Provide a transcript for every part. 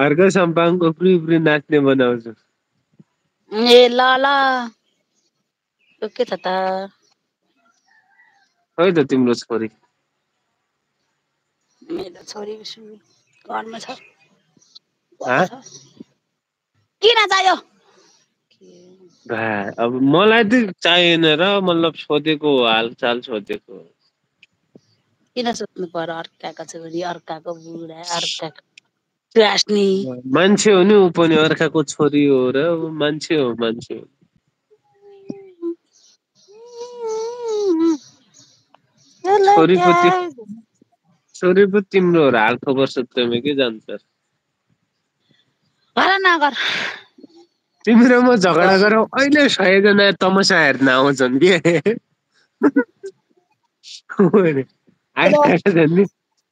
अर्को सम्पाङको उफ्री उफ्री नाच्ने बनाउँछु। ए ल ल के छ त खै त तिम्रो छोरी मेरो छोरी घरमा छ हा किन चाहियो भा अब मलाई त चाहिएन र मतलब सोधेको हो हालचाल सोधेको हो। किन सोध्नु पर्यो अर्काको छोरी अर्काको बुढा अर्काको स्वास्नी मान्छे हो नि ऊ पनि अर्काको छोरी हो र मान्छे हो मान्छे हो। छोरी पो तिम्रो हो र हाल खबर सोध्दैमा के जान्छ। गर नगर तिम्रो म झगडा गरौँ अहिले 100 जना तमसा हेर्न आउँछन् के आइरहेको छ नि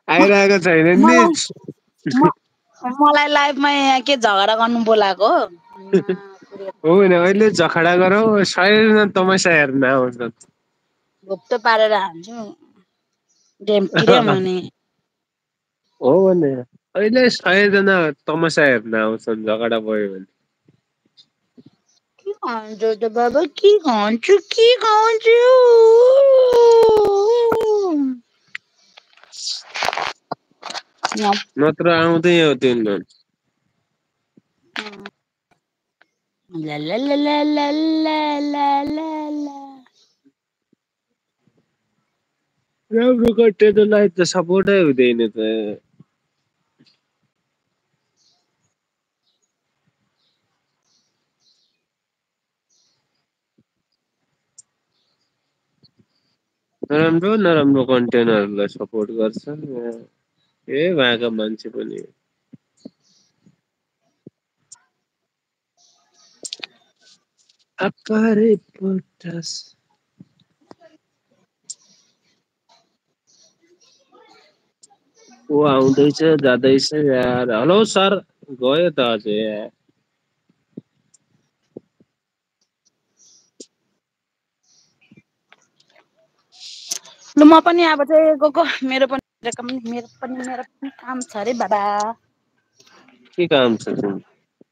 आइरहेको छैन नि मलाई मलाई लाइफमा यहाँ के झगडा गर्नु बोलाएको हो भने अहिले झगडा गरौँ 100 जना तमसा हेर्न आउँछन्। घोप्टो पारेर हान्छु डेम्टिरे मुनि हो भने अहिले 100 जना तमसा हेर्न आउँछन् झगडा भयो भने। के खान्छ त बाबा के खान्छु नत्र आउँदै हो तिनीहरू। राम्रो कन्टेन्टलाई त सपोर्टै हुँदैन त। नराम्रो नराम्रो कन्टेन्टहरूलाई सपोर्ट गर्छ ए भएका मान्छे पनि अपारे पोटास ऊ आउँदैछ जाँदैछ यार। हेलो सर गयो त अझै यार। लु म पनि अब चाहिँ गएको मेरो पनि काम छ अरे बाबा। के काम छ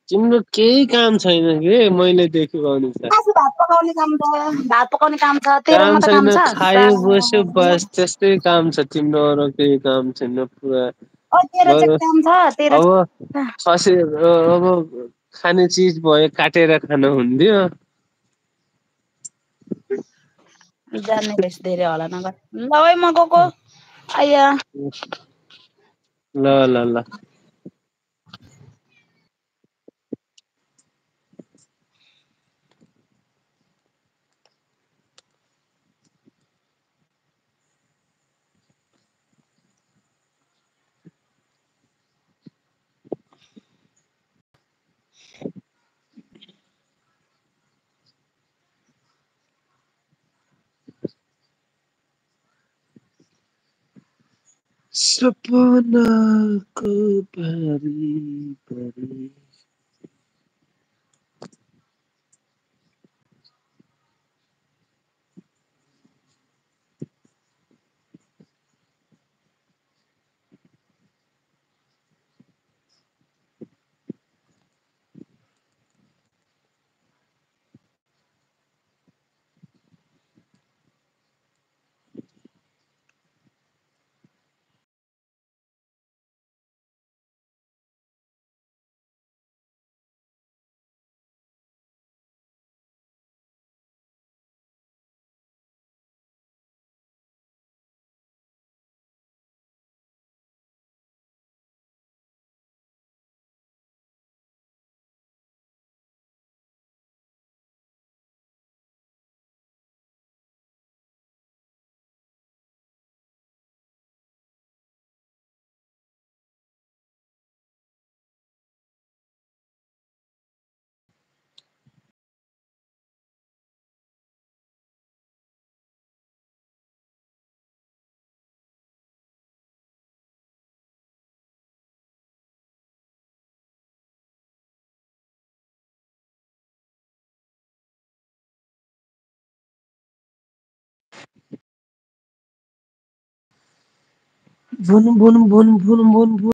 तिम्रो केही काम छैन के मैले देखेको अनुसार। भात पकाउने काम छ भात पकाउने काम छ तेरो काम मात्र छैन छ खायो बस्यो बस त्यस्तै काम छ तिम्रो अरू केही काम छैन पुरा। तेरो चाहिँ बरु काम छ तेरो अब खसी अब खाने चिज भयो काटेर खान हुन्थ्यो। जान्ने रहेछ धेरै होला नगर ल है म गएको आइया ल ल ल सपनाको भरी भरी भुन भुन भुन भुन भुन भुन